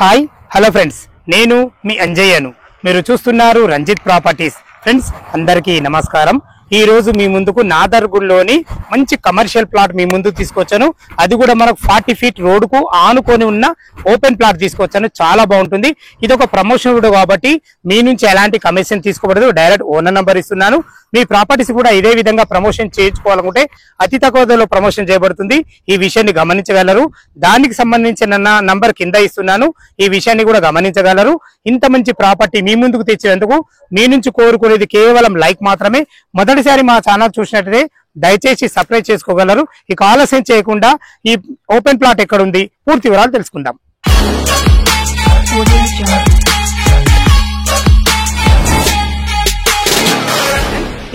Hi hello friends, నేను మీ అంజయ్యను. మీరు చూస్తున్నారు రంజిత్ ప్రాపర్టీస్. ఫ్రెండ్స్ అందరికీ నమస్కారం. ఈ రోజు మీ ముందుకు నాదర్గుల్లోని మంచి కమర్షియల్ ప్లాట్ మీ ముందుకు తీసుకొచ్చాను. అది కూడా మనకు 40 ఫీట్ రోడ్డుకు ఆనుకొని ఉన్న ఓపెన్ ప్లాట్ తీసుకొచ్చాను. చాలా బాగుంటుంది. ఇది ఒక ప్రమోషన్ కూడా కాబట్టి మీ నుంచి ఎలాంటి కమిషన్ తీసుకోబడదు. డైరెక్ట్ ఓనర్ నంబర్ ఇస్తున్నాను. మీ ప్రాపర్టీస్ కూడా ఇదే విధంగా ప్రమోషన్ చేయించుకోవాలనుకుంటే అతి తక్కువ ధరలో ప్రమోషన్ చేయబడుతుంది. ఈ విషయాన్ని గమనించగలరు. దానికి సంబంధించిన నంబర్ కింద ఇస్తున్నాను. ఈ విషయాన్ని కూడా గమనించగలరు. ఇంత మంచి ప్రాపర్టీ మీ ముందుకు తెచ్చేందుకు మీ నుంచి కోరుకునేది కేవలం లైక్ మాత్రమే. మొదటిసారి మా ఛానల్ చూసినట్లయితే దయచేసి సబ్స్క్రైబ్ చేసుకోగలరు. ఇక ఆలస్యం చేయకుండా ఈ ఓపెన్ ప్లాట్ ఎక్కడ ఉంది పూర్తి వివరాలు తెలుసుకుందాం.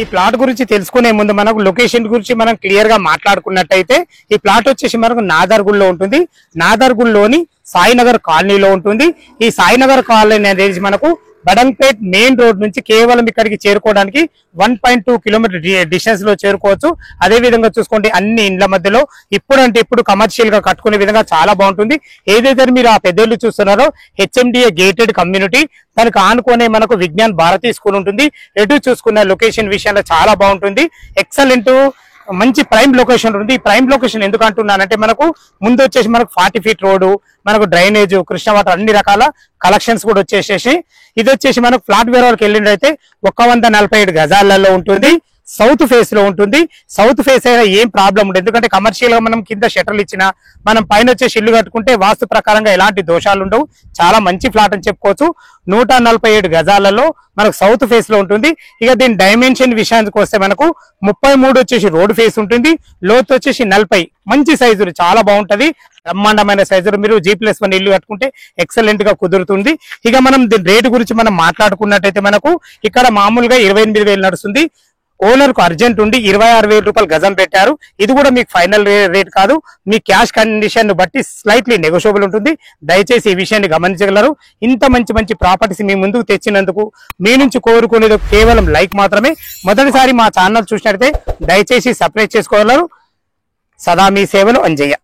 ఈ ప్లాట్ గురించి తెలుసుకునే ముందు మనకు లొకేషన్ గురించి మనం క్లియర్ గా మాట్లాడుకున్నట్టయితే ఈ ప్లాట్ వచ్చేసి మనకు నాదర్గుల్లో ఉంటుంది. నాదర్గుల్లోని సాయినగర్ కాలనీలో ఉంటుంది. ఈ సాయినగర్ కాలనీ అనేది మనకు బడంగ్పేట్ మెయిన్ రోడ్ నుంచి కేవలం ఇక్కడికి చేరుకోవడానికి 1.2 కిలోమీటర్ డిస్టెన్స్ లో చేరుకోవచ్చు. అదే విధంగా చూసుకోండి, అన్ని ఇండ్ల మధ్యలో ఇప్పుడంటే ఇప్పుడు కమర్షియల్ గా కట్టుకునే విధంగా చాలా బాగుంటుంది. ఏదైతే మీరు ఆ పెద్దోళ్ళు చూస్తున్నారో హెచ్ఎండిఏ గేటెడ్ కమ్యూనిటీ, దానికి ఆనుకునే మనకు విజ్ఞాన్ భారతి స్కూల్ ఉంటుంది. ఎటు చూసుకున్న లొకేషన్ విషయంలో చాలా బాగుంటుంది. ఎక్సలెంట్ మంచి ప్రైమ్ లొకేషన్ ఉంది. ఈ ప్రైమ్ లొకేషన్ ఎందుకు అంటున్నానంటే మనకు ముందు వచ్చేసి మనకు 40 ఫీట్ రోడ్డు, మనకు డ్రైనేజ్, కృష్ణ వాటర్, అన్ని రకాల కలెక్షన్స్ కూడా వచ్చేసేసి ఇది వచ్చేసి మనకు ఫ్లాట్ వివరాలకు వెళ్ళినట్టయితే 147 గజాలలో ఉంటుంది. సౌత్ ఫేస్ లో ఉంటుంది. సౌత్ ఫేస్ అయినా ఏం ప్రాబ్లం ఉండదు. ఎందుకంటే కమర్షియల్ గా మనం కింద షట్టర్లు ఇచ్చినా మనం పైన వచ్చేసి ఇల్లు కట్టుకుంటే వాస్తు ప్రకారంగా ఎలాంటి దోషాలు ఉండవు. చాలా మంచి ఫ్లాట్ అని చెప్పుకోవచ్చు. 147 గజాలలో మనకు సౌత్ ఫేస్ లో ఉంటుంది. ఇక దీని డైమెన్షన్ విషయానికి వస్తే మనకు 33 వచ్చేసి రోడ్ ఫేస్ ఉంటుంది. లోతు వచ్చేసి 40. మంచి సైజులు చాలా బాగుంటది. బ్రహ్మాండమైన సైజులు. మీరు G+1 ఇల్లు కట్టుకుంటే ఎక్సలెంట్ గా కుదురుతుంది. ఇక మనం దీని రేటు గురించి మనం మాట్లాడుకున్నట్టయితే మనకు ఇక్కడ మామూలుగా 28,000 నడుస్తుంది. ఓనర్ కు అర్జెంట్ ఉండి 26,000 రూపాయలు గజం పెట్టారు. ఇది కూడా మీకు ఫైనల్ రేట్ కాదు. మీ క్యాష్ కండిషన్ బట్టి స్లైట్లీ నెగోషియబుల్ ఉంటుంది. దయచేసి ఈ విషయాన్ని గమనించగలరు. ఇంత మంచి ప్రాపర్టీస్ మీ ముందుకు తెచ్చినందుకు మీ నుంచి కోరుకునేది కేవలం లైక్ మాత్రమే. మొదటిసారి మా ఛానల్ చూసినట్లయితే దయచేసి సబ్స్క్రైబ్ చేసుకోగలరు. సదా మీ సేవలు అంజయ్య.